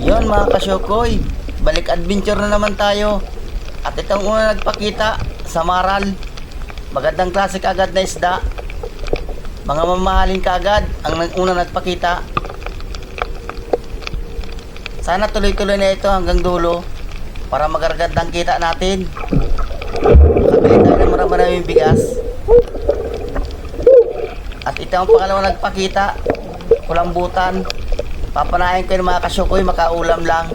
Yon mga kasyokoy, balik adventure na naman tayo. At itong una nagpakita sa Maral. Magandang klase kagad na isda. Mga mamahalin kagad ang una nagpakita. Sana tuloy-tuloy na ito hanggang dulo para magaragandang kita natin. Makabili tayo ng maraming bigas. At ito ang pangalawang nagpakita, kulambutan. Papanahin ko yung mga kasyokoy, makaulam lang.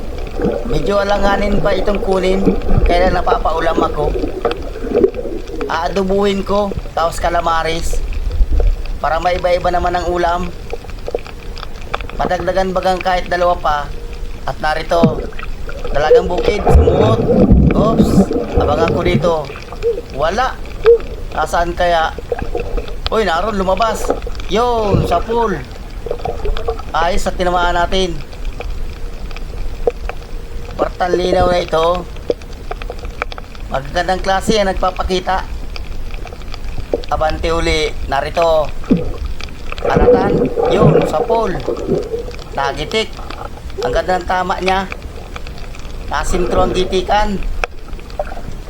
Medyo alanganin pa itong kunin, kaya napapaulam ako. Aadubuhin ko, tapos calamaris, para maiba-iba naman ang ulam. Padagdagan bagang kahit dalawa pa. At narito, dalagang bukid, smooth. Oops, abangan ko dito. Wala. Nasaan kaya? Uy, naroon, lumabas. Yun, sa pool. Ayos at tinamaan natin. Partan linaw na ito. Magagandang klase ang nagpapakita. Abante uli. Narito. Alatan. Yun, sa pool. Nagitik. Ang ganda ng tama niya. Nasintro ang gitikan.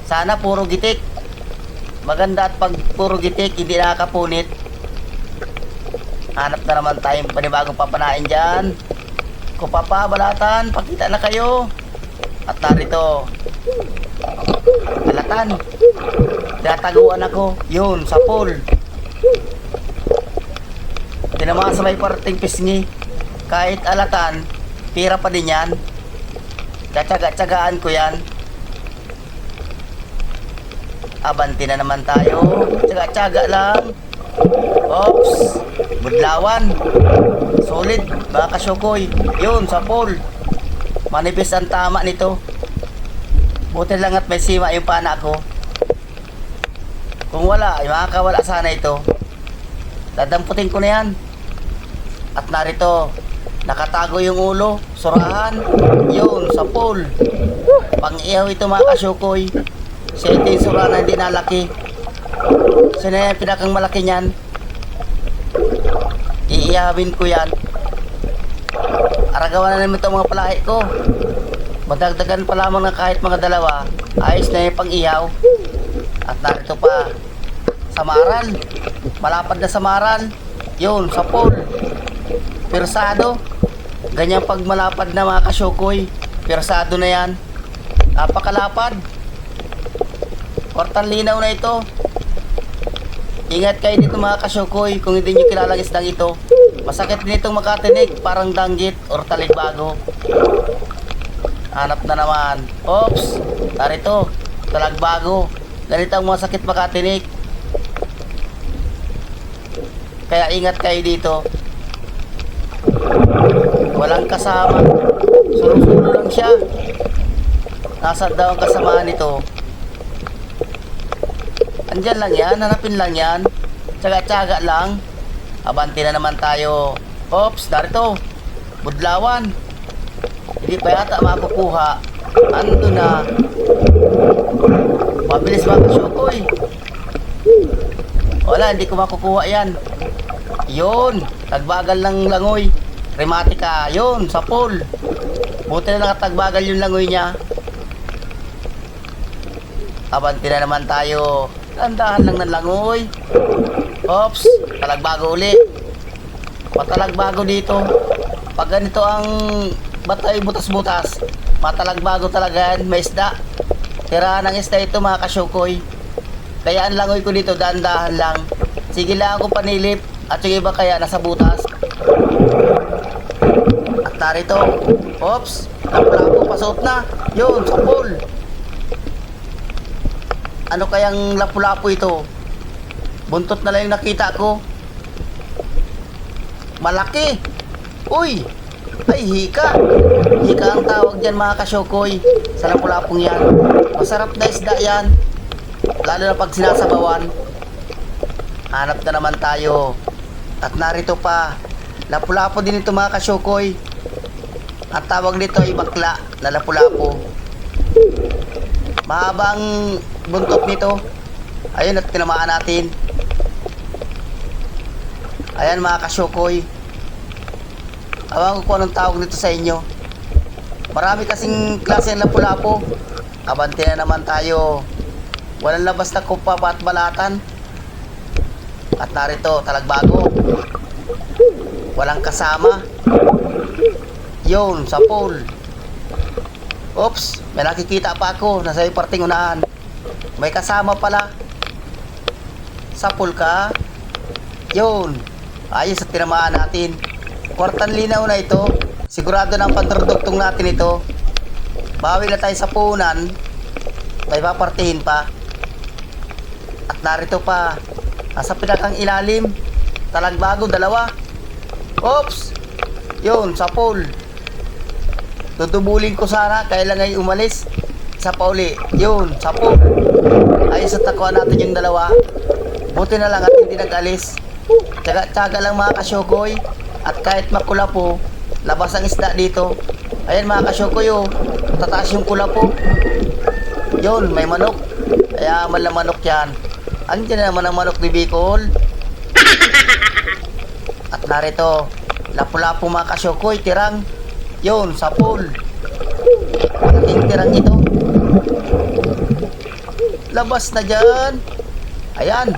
Sana puro gitik. Maganda at pag puro gitik, hindi nakakapunit. Hanap na naman tayong panibagong papanain dyan. Kupapa, balatan, pakita na kayo. At narito, alatan. Tinataguan ako. Yun, sa pool. Tinamaan sa may parting pisngi. Kahit alatan, pira pa din yan. Tsatsaga-tsagaan ko yan. Abanti na naman tayo. Tsaga-tsaga lang. Oops, budlawan. Solid, mga kasyokoy. Yun, sa pool. Manipis ang tama nito. Buti lang at may sima yung pana ko. Kung wala, ay makakawala sana ito. Dadamputin ko na yan. At narito, nakatago yung ulo. Surahan. Yun, sa pool. Pang-ihaw ito mga kasyokoy. Siya ito yung surahan na hindi nalaki. Sino yung pinakang malaki niyan? Iihawin ko yan. Aragawan na naman itong mga palahi ko. Madagdagan pa lamang na kahit mga dalawa. Ayos na yung pang-ihaw. At narito pa, sa Maral. Malapad na sa Maral. Yun, sa pool. Pirsado. Ganyan pag malapad na mga kasyokoy. Pirsado na yan. Napakalapad. Kwartang linaw na ito. Ingat kayo dito mga kasyokoy kung hindi nyo kilalang isdang ito. Masakit din itong makatinig, parang danggit or taligbago. Hanap na naman. Oops, narito, talagbago. Ganito ang masakit makatinig. Kaya ingat kayo dito. Walang kasama. Sulo-sulo lang siya. Nasaan daw ang kasamaan nito? Andyan lang yan, hanapin lang yan. Tsaga-tsaga lang. Abanti na naman tayo. Oops, narito. Budlawan. Hindi pa yata makukuha. Ando na. Mabilis mga kasyokoy. Wala, hindi ko makukuha yan. Yun, tagbagal ng langoy. Rematica, yun, sa pool. Buti na nakatagbagal yung langoy niya. Abanti na naman tayo. Tandahan lang ng langoy. Oops, talagbago uli. Matalagbago dito. Pag ganito ang batay butas-butas, matalagbago talaga yan. May isda. Tirahan ng isda ito mga kasyokoy. Kaya ang langoy ko dito, dahan-dahan lang. Sige lang ako panilip. At yung iba kaya nasa butas. At narito. Oops, lapu-lapu, pasuot na. Yun, sa pool. Ano kayang lapu-lapu ito? Buntot na lang yung nakita ko. Malaki. Uy, ay hika. Hika ang tawag dyan mga kasyokoy. Sa lapu-lapong yan. Masarap na isda yan. Lalo na pag sinasabawan. Hanap na naman tayo. At narito pa. Lapu-lapu din ito mga kasyokoy. Ang tawag nito ay bakla na lapu-lapu. Mahabang buntot nito. Ayun, at tinamaan natin. Ayan mga kasyokoy. Awan ko kung anong tawag nito sa inyo. Marami kasing klase ng lapu-lapu. Abante na naman tayo. Walang labas na kupapa at balatan. At narito, talagbago. Walang kasama. Yun, sa pool. Oops, may nakikita pa ako. Nasa yung parting unahan. May kasama pala. Sa pool ka. Yun. Ayos at tinamaan natin. Kwartang linaw na ito. Sigurado na ang panturdugtong natin ito. Bawi na tayo sa punan. May papartihin pa. At narito pa. Nasa pinakang ilalim. Talagbago, dalawa. Oops! Yun, sa pool. Tutubulin ko sana. Kailan ay umalis. Isa pa uli. Yun, sa pool. Ayos at nakuha natin yung dalawa. Buti na lang at hindi nag-alis. Tsaga-tsaga lang mga kasyokoy. At kahit makula po, labas ang isda dito. Ayan mga kasyokoy, oh. Tataas yung kula po. Yun, may manok. Kaya man lang manok yan. Andiyan na naman ang manok ni Bicol. At narito, lapu-lapu mga kasyokoy, tirang. Yun, sa pool. Malaking tirang ito. Labas na dyan. Ayan.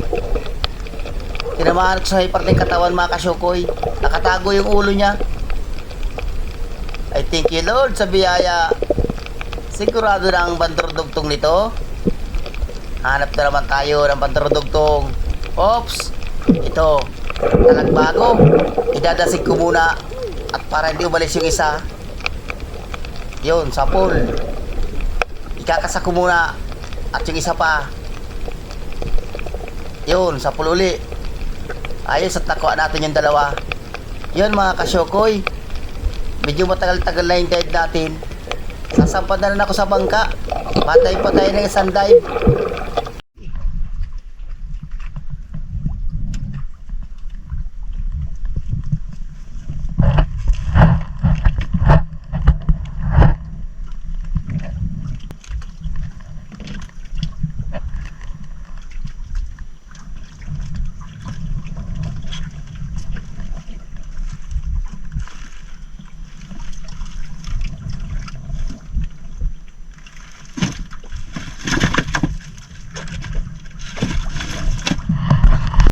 Tinamahan ko sa may parteng katawan mga kasyokoy. Nakatago yung ulo niya. I thank you Lord sa biyaya. Sigurado na ang panturdugtong nito. Hanap na naman tayo ng panturdugtong. Oops! Ito. Talagbago. Idadasig ko muna. At para hindi umalis yung isa. Yun, sa pool. Ikakasa ko muna. At yung isa pa. Yun, sa pool uli. Ayos at nakuha natin yung dalawa. Yun mga kasyokoy. Medyo matagal-tagal na yung dive natin. Sasampad na rin ako sa bangka. Patay pa tayo ng isang dive.